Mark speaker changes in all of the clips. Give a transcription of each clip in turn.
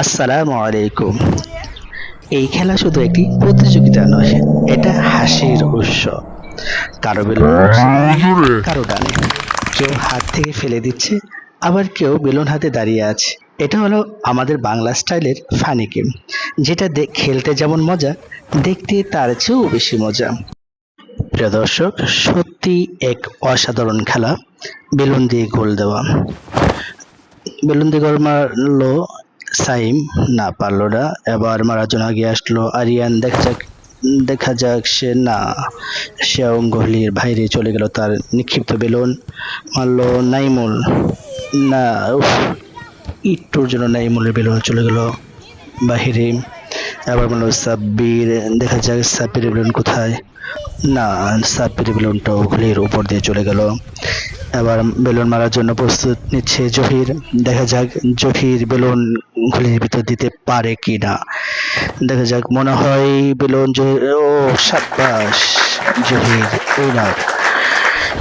Speaker 1: আসসালামু আলাইকুম। এই খেলা শুধু একটি প্রতিযোগিতা নয়, এটা হাসির উৎস। কারো বেলুন উড়ছে, কারো ডানে, কেউ হাত থেকে ফেলে দিচ্ছে, আবার কেউ বেলুন হাতে দাঁড়িয়ে আছে। এটা হলো আমাদের বাংলা স্টাইলের ফানি গেম, যেটা খেলতে যেমন মজা, দেখতে তার চেয়েও বেশি মজা। প্রিয় দর্শক, সত্যি এক অসাধারণ খেলা। বেলুন দিয়ে গোল দেওয়া। বেলুন দিয়ে গোল মারলো সাইম, না পারলো না। এবার মারার জন্য আগে আসলো আরিয়ান। দেখা যাক সে না, সে গলির বাইরে চলে গেল। তার নিক্ষিপ্ত বেলুন মারলো নাইমুল, না। উফ, একটুর জন্য নাইমুলের বেলুন চলে গেল বাহিরে। এবার মারলো সাব্বির। দেখা যাক সাব্বিরের বেলুন কোথায়। না, সাব্বিরের বেলুনটাও গলির উপর দিয়ে চলে গেল। এবার বেলুন মারার জন্য প্রস্তুত নিচ্ছে জহির। দেখা যাক জহির বেলুন ঘুলির ভিতর দিতে পারে কি না। দেখা যাক, মনে হয় বেলুন ও সাব্বাস, জহির উইনার।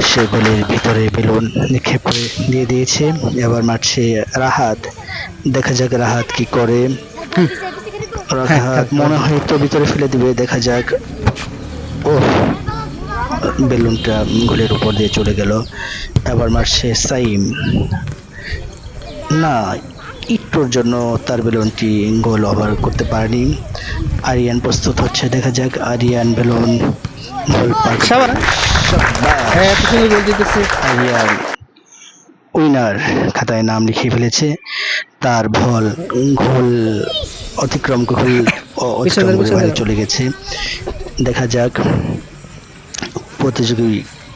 Speaker 1: সে গলির ভিতরে বেলুন নিক্ষেপ করে দিয়ে দিয়েছে। এবার মারছে রাহাত। দেখা যাক রাহাত কি করে। রাহাত মনে হয় তো ভিতরে ফেলে দিবে। দেখা যাক, ও, বেলুনটা গোলের উপর দিয়ে চলে গেল। এবার মারছে সাইম, না, একটুর জন্য তার বেলুনটি গোল ওভার করতে পারেনি। আরিয়ান প্রস্তুত হচ্ছে। দেখা যাক আরিয়ান বেলুন গোল আরিয়ান উইনার খাতায় নাম লিখিয়ে ফেলেছে। তার বল গোল অতিক্রম করে বাইরে চলে গেছে। দেখা যাক প্রতিযোগী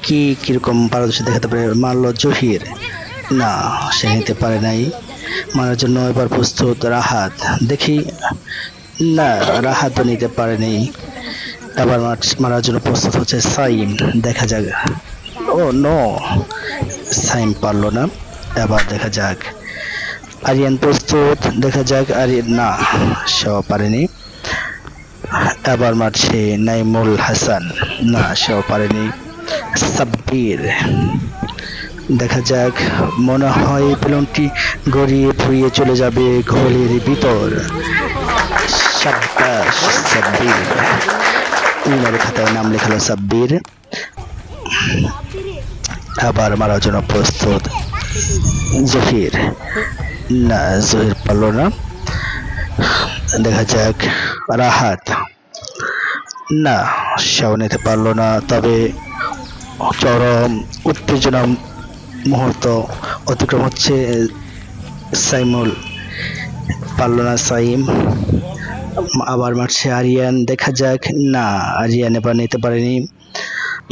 Speaker 1: কি কিরকম পারদর্শী দেখাতে পারে। মারলো জহির, না, সে নিতে পারে নাই। মারার জন্য এবার প্রস্তুত রাহাত। দেখি, না, রাহাতও নিতে পারেনি। এবার মারার জন্য প্রস্তুত হচ্ছে সাইম। দেখা যাক, ও নো, সাইম পারলো না। এবার দেখা যাক আরিয়ান প্রস্তুত। দেখা যাক আরিয়ান, না, সেও পারেনি। এবার মারছে নাইমুল হাসান, না, সেও পারেনি। সাব্বির, দেখা যাক, মনে হয় বেলুনটি গড়িয়ে ফুরিয়ে চলে যাবে ঘোলের ভিতর। সাব্বাস সাব্বির, উইনারের খাতায় নাম লেখালো সাব্বির। আবার মারার জন্য প্রস্তুত জহির, না, জহির পারলো না। দেখা যাক রাহাত, না, সেও নিতে পারলো না। তবে চরম উত্তেজনা মুহূর্ত অতিক্রম হচ্ছে। সাইমুল পারল না। সাইম আবার মারছে আরিয়ান। দেখা যাক, না, আরিয়ান এবার নিতে পারেনি।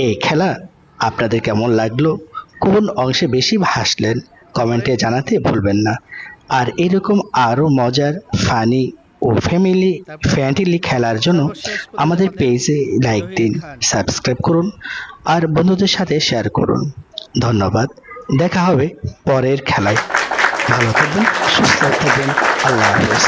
Speaker 1: এই খেলা আপনাদের কেমন লাগলো, কোন অংশে বেশি হাসলেন, কমেন্টে জানাতে ভুলবেন না। আর এরকম আরো মজার, ফানি ও ফ্যান্টালি খেলার জন্য আমাদের পেজে লাইক দিন, সাবস্ক্রাইব করুন আর বন্ধুদের সাথে শেয়ার করুন। ধন্যবাদ। দেখা হবে পরের খেলায়। ভালো থাকবেন, সুস্থ থাকবেন। আল্লাহ হাফেজ।